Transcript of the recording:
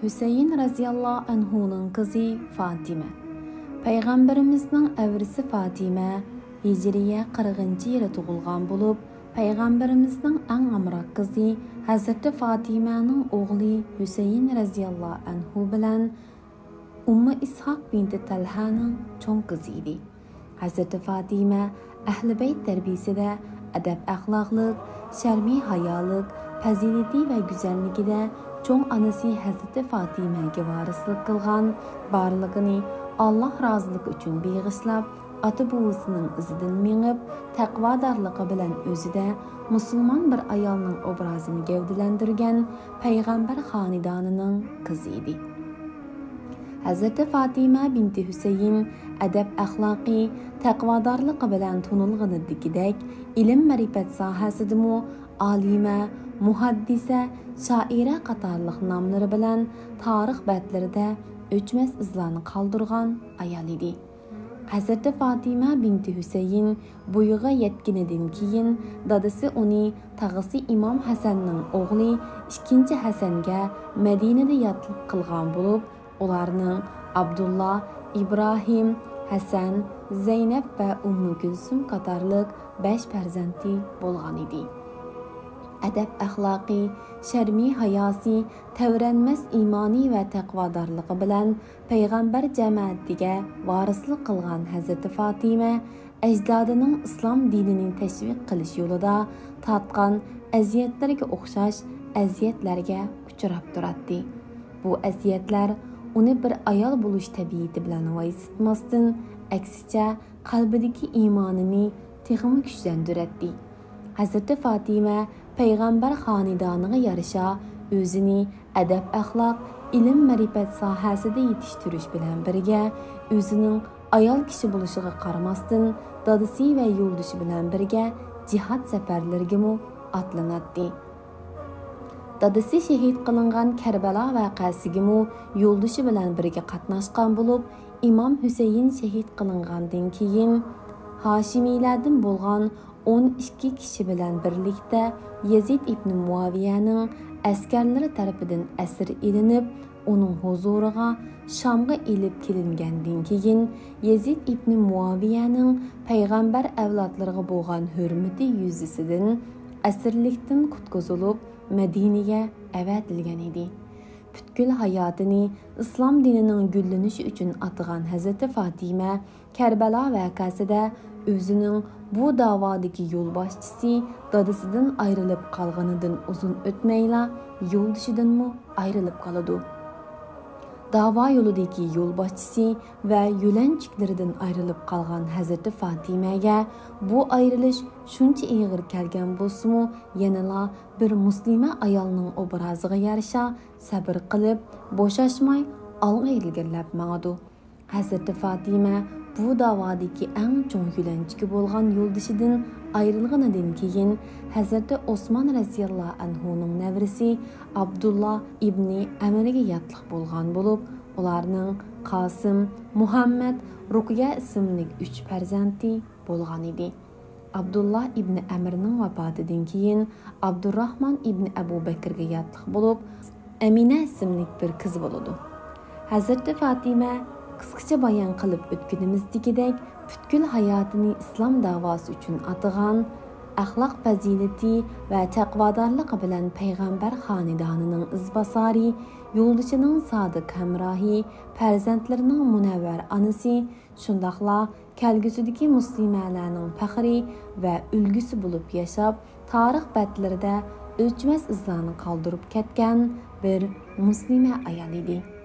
Hüseyin raziyallahu anhu'nun kızı Fatime. Peygamberimizning evrisi Fatime Hicriye 40 yılı tug'ilgan bulup, Peygamberimizning eng amroq kızı Hazreti Fatime'nin oğlu Hüseyin raziyallahu anhu bilan Ummu İshak binti Talha'nın çoğun kızıydı. Hazreti Fatime Ahl-i Beyt terbiyesinde edep ahlaklık, şermi hayalık, fazileti ve güzellikide çoğun anası Hazreti Fatime'ge varislik kılgan, barlığını Allah razılık üçün beğişlap, atı buğusının izinden menip, takvadarlığı bilen özüde Müslüman bir ayalının obrazını gevdilendirgen Peygamber hanidanının kızıydı. Hazreti Fatime binti Hüseyin edep ahlaki, takvadarlığı bilen tunulğanıdikidek ilim marifet sahasidimi alime, muhaddise, şaire qatarlıq namları bilen tarix bətlərdə öçməz izlarını qaldırğan ayal idi. Hazreti Fatime binti Hüseyin buyuğa yetkinidən keyin dadısı onu tağısı İmam Hasanның oğlu 2. Hasan'ga Medinede yatlıq qılğan bulup, onlarının Abdullah, İbrahim, Hasan, Zeynep ve Ummu Gülsüm qatarlıq 5 farzandi bolğan idi. Edep ahlaki, şermi hayasi, tevrenmez imani ve takvadarlığı bilen Peygamber cemaatiga varislik kılgan Hazreti Fatime, ecdadının İslam dininin teşvik kılış yolunda tatkan eziyetlerge okşaş eziyetlerge uçurap duratdi. Bu eziyetler onu bir ayal buluş tabiiyeti bilen vayısıtmasın, aksice kalbideki imanını teximi güçlendiretti. Hazreti Fatime Peygamber hanidanıga yarışa özünü edep ahlak, ilim marifet sahasida yetiştiriş bilen birge özünün ayal kişi buluşuga qaramasdan dadısı ve yoldaşı bilen birge cihat seferlergimi atlanatdi. Dadısı şehit kılıngan Kerbela vaqasigimi yoldaşı bilen birge qatnaşqan bulup, İmam Hüseyin şehit kılıngandan keyin Haşimilerden bolgan 12 kişi bilen birlikte Yezid ibn Muaviye'nin askerleri tarafından esir edilip onun huzuruga Şam'a ilip kelingandan keyin Yezid ibn Muaviye'nin Peygamber evlatlarına bolgan hürmeti yüzüsüden esirlikten kutkuzulup Medine'ye evatilgan idi. Bütkül hayatını İslam dininin güllünüşü üçün atıgan Hazreti Fatime Kerbela vakasida özünün bu davadaki yol başçısı dadısından ayrılıp kalganıdan uzun ötmeyla yolduşudan mı ayrılıp kaladı. Dava yoludaki yol başçısı ve yülençiklerden ayrılıp kalgan Hazreti Fatime'ye bu ayrılış şunca ağır kelgen bolsumu yanıla bir muslime ayalının obrazıga yarışa sabır kılıp boşaşmay alga ilgirlep mağdu. Hazreti Fatime bu davadaki en çoğun yülençiki bolgan yolduşudan ayrılganıdan keyin Hazreti Osman raziyallahu anhu'nun nevrisi Abdullah ibni Amir'e yatlık bolgan bulup, onlarının Kasım, Muhammed, Rukiye isimli 3 farzandi bolgan idi. Abdullah ibni Amir'nin vafatıdan keyin Abdurrahman ibni Ebu Bekir'e yatlık bulup, Emine isimli bir kız buludu. Hazreti Fatime kıskaça bayan kılıp ötkünümüzdekidek bütkül hayatını İslam davası üçün atıgan, ahlak fazileti ve takvadarlığı bilen Peygamber hanidanının izbasari, yolduşunun sadık hemrahi, perzentlerinin münevver anısı, şundaqla kelgüsüdeki muslimelerinin fəxri ve ülgüsü bulup yaşap, tarix bətlərdə ölçməz izlarını kaldırıp ketken bir muslime ayal idi.